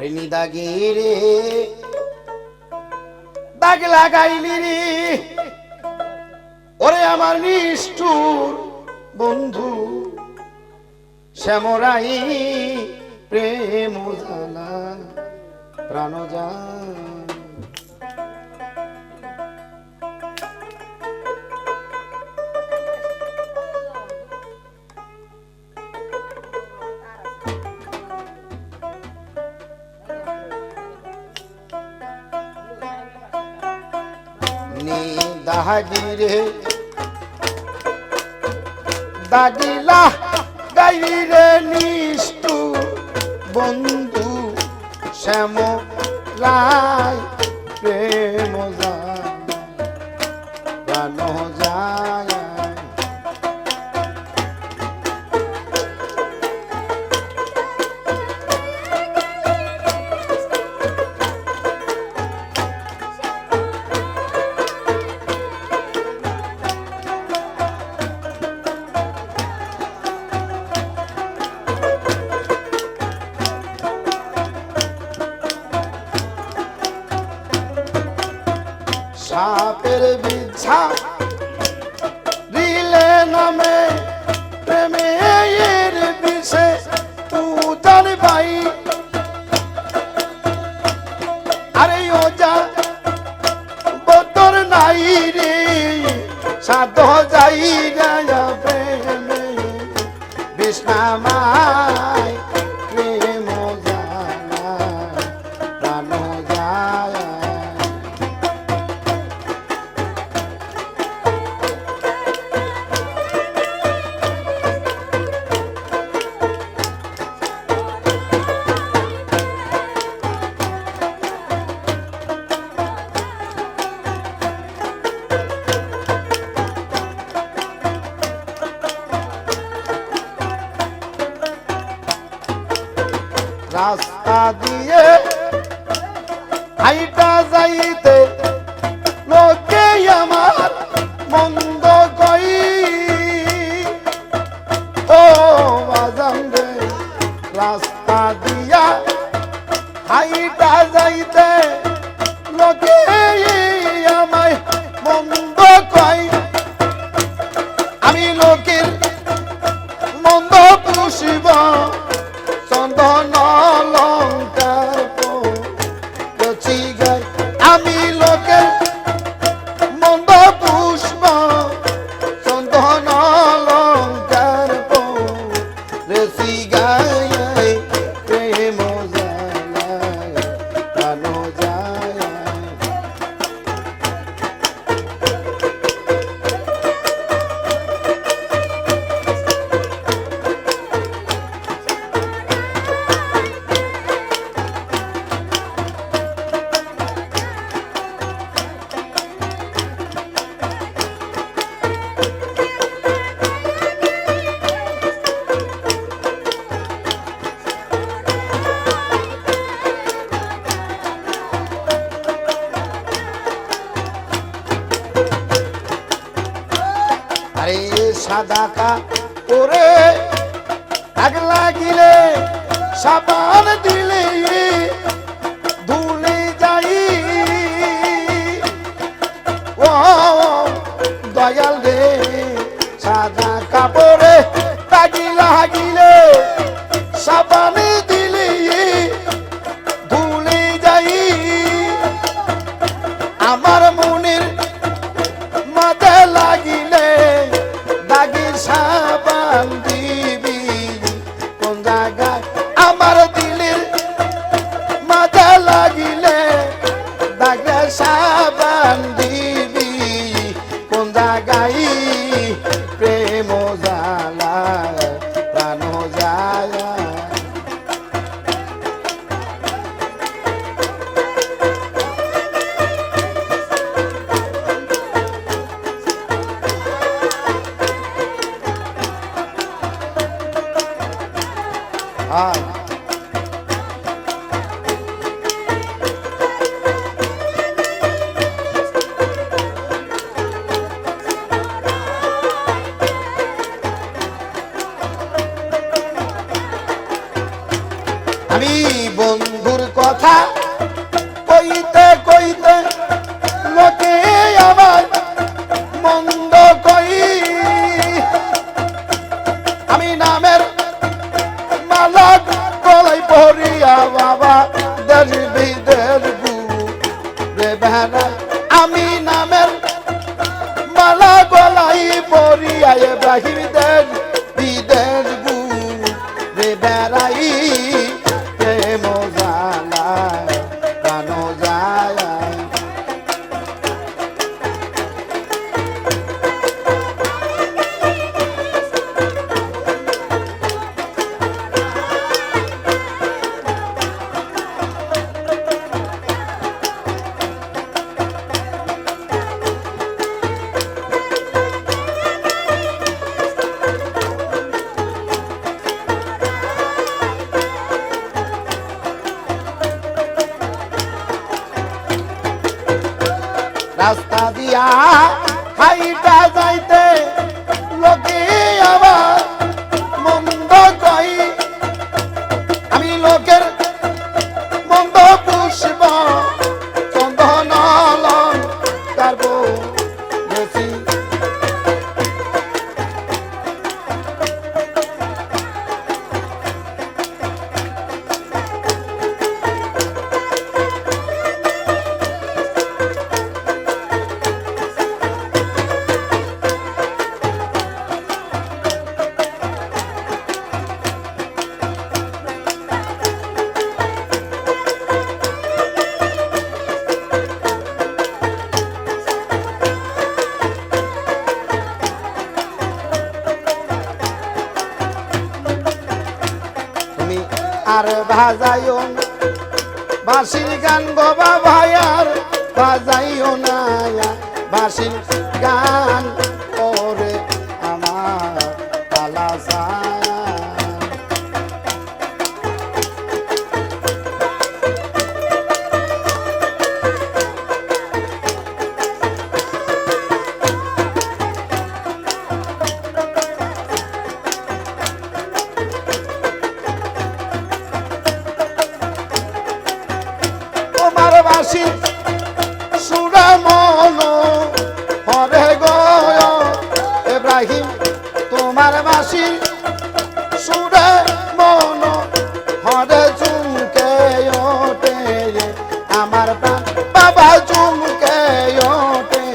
নি দাগে রে দাগ লাগাইলি রে ওরে আমার নিষ্ঠুর বন্ধু শ্যামরাই প্রেম জালা প্রাণ যায় দাগিরে দাগিলা গাইরে নিষ্ঠু বন্ধু শ্যাম রায় প্রেম প্রাণ যায় সাপের বিছা দিলে নামে প্রেমের বিষে পূজার ভাই আরে ও যা বদর নাই রে সাধ যাই রাজা প্রেমে বিষ্ণামায় প্রেম জানা প্রাণ যায় রাস্তা দিয়ে হাইটা যাইতে লোকে আমার মন্দ কই ও বাজান রে রাস্তা দিয়া হাইটা যাইতে লোকে আমায় মন্দ কই আমি লোকের মন্দ পুষিব চন্দন অলঙ্কার পচি গাই আমি লোকের মন্দ পুষ্প চন্দন অলঙ্কার পচি গাই প্রেম জালায় প্রাণ যায় আরে সাদা কাপড়ে দাগ লাগিলে সাবান দিলে ধুলে যাই ও দয়াল রে সাদা কাপড়ে দাগ লাগিলে সাবান দিলে ধুলে যাই আমার মনের মাঝে লাগিলে দাগি সাবান দিবি কোন জায়গায় আমার দিলের কথা কইতে কইতে লোকে আমার মন্দ কই আমি নামের মালা গলাই পরিয়া বাবা দেশ বিদেশ ঘুরে বেড়াই আমি নামের মালা গলাই পরিয়া ইব্রাহিম দেশ বিদেশ ঘুরে বেড়াই প্রেম জালায় প্রাণ যায় রাস্তা দিয়া হাইটা যাইতে লোকে আবার মন্দ কই আমি লোকের মন্দ পুষ্প চন্দন অলঙ্কার বেশি আর ভাজাইও না বাঁশির গান বাবা ভাই আর বাজাইও না বাঁশির গান ওরে আমার পালা বাসি সুরা মন হরে গয় ইব্রাহিম তোমার বাসি সুরা মন হরে চুমকে ওঠে আমার প্রাণ বাবা চুমকে ওঠে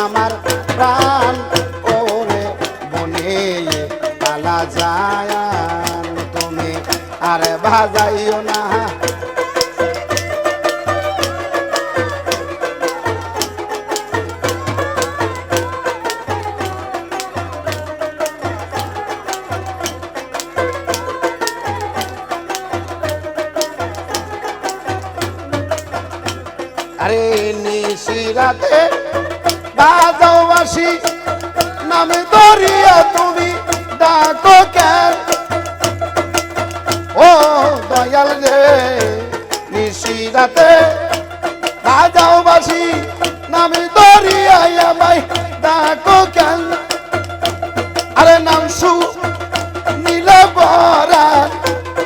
আমার প্রাণ ওরে বনে পালা যায় তুমি আর ভাজাইও না আরে নিশিরাতে বাজাও বাঁশি নামে দরিয়া তুমি ডাকো কেন ও দয়াল রে নিশিরাতে বাজাও বাঁশি নামে দরিয়া আমায় ডাকো কেন আরে নাম সু নীলে বরা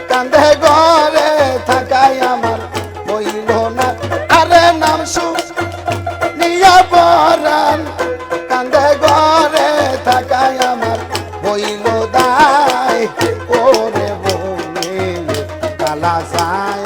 কান্দে ঘরে থাকাই আমার হইল না আরে নাম সু নিয়া বরান কান্দে ঘরে থাকাই আমার হইল দায় ওরে বনে কালা যায়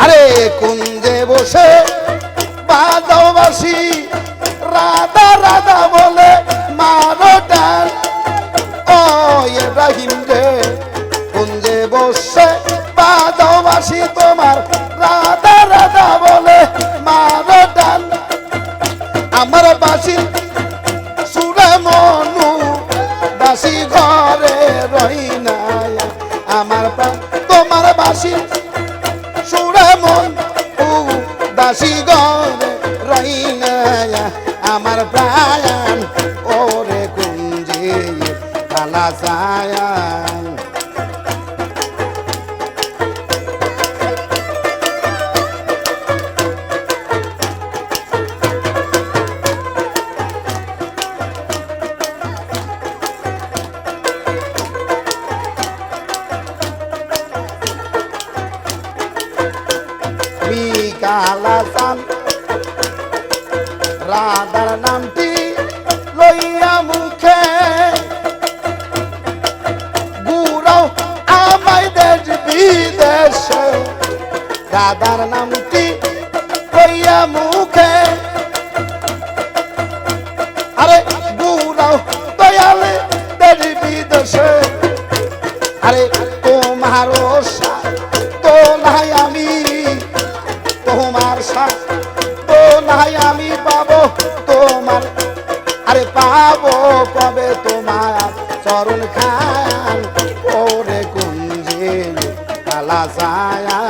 আরে কুঞ্জে বসে বাজাও বাঁশি রাধা রাধা বলে মারো টান ও ইব্রাহিম রে কুঞ্জে বসে বাজাও বাঁশি তোমার রাধা রাধা বলে মারো টান আমার বাঁশি সুরে মনু বাঁশি ঘরে রই না আমার প্রাণ তোমার বাঁশি সুরে মন দাসী ঘরে রই না আমার প্রাণ ওরে কুঞ্জে কালা যায় কালাচান রাধার নামটি লইয়া মুখে গুরাও আমায় দেশ বিদেশে রাধার নামটি লইয়া মুখে আরে গুরাও দয়ালে দেশ বিদেশে আরে তোমার তো নাই আমি তোমার তো নাই আমি পাবো তোমার আরে পাবো কবে তোমার চরণ খান ওরে কুঞ্জে কালা ছায়া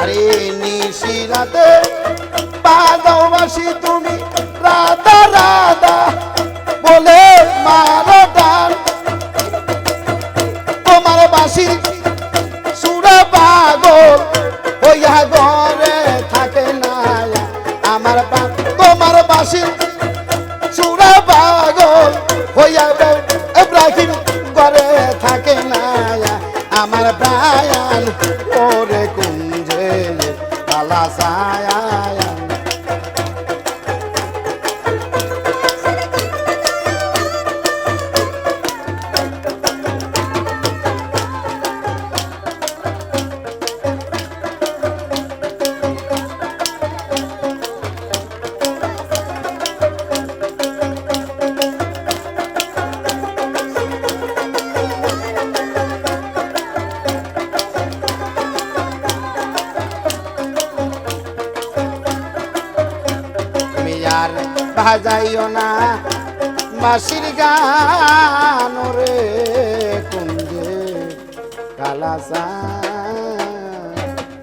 আরে নিশিরাতে বাজাও বাঁশি তুমি রাধা রাধা বলে মারো টান তোমার বাঁশি সুরে পাগল হইয়া ঘরে থাকে না আমার তোমার বাঁশি সুরে পাগল হইয়া ইব্রাহিম ঘরে থাকে না আমার প্রাণ ওরে কুঞ্জে কালা ছায়া আর বাজাইও না বাঁশির গান রে কুঞ্জে কালা ছায়া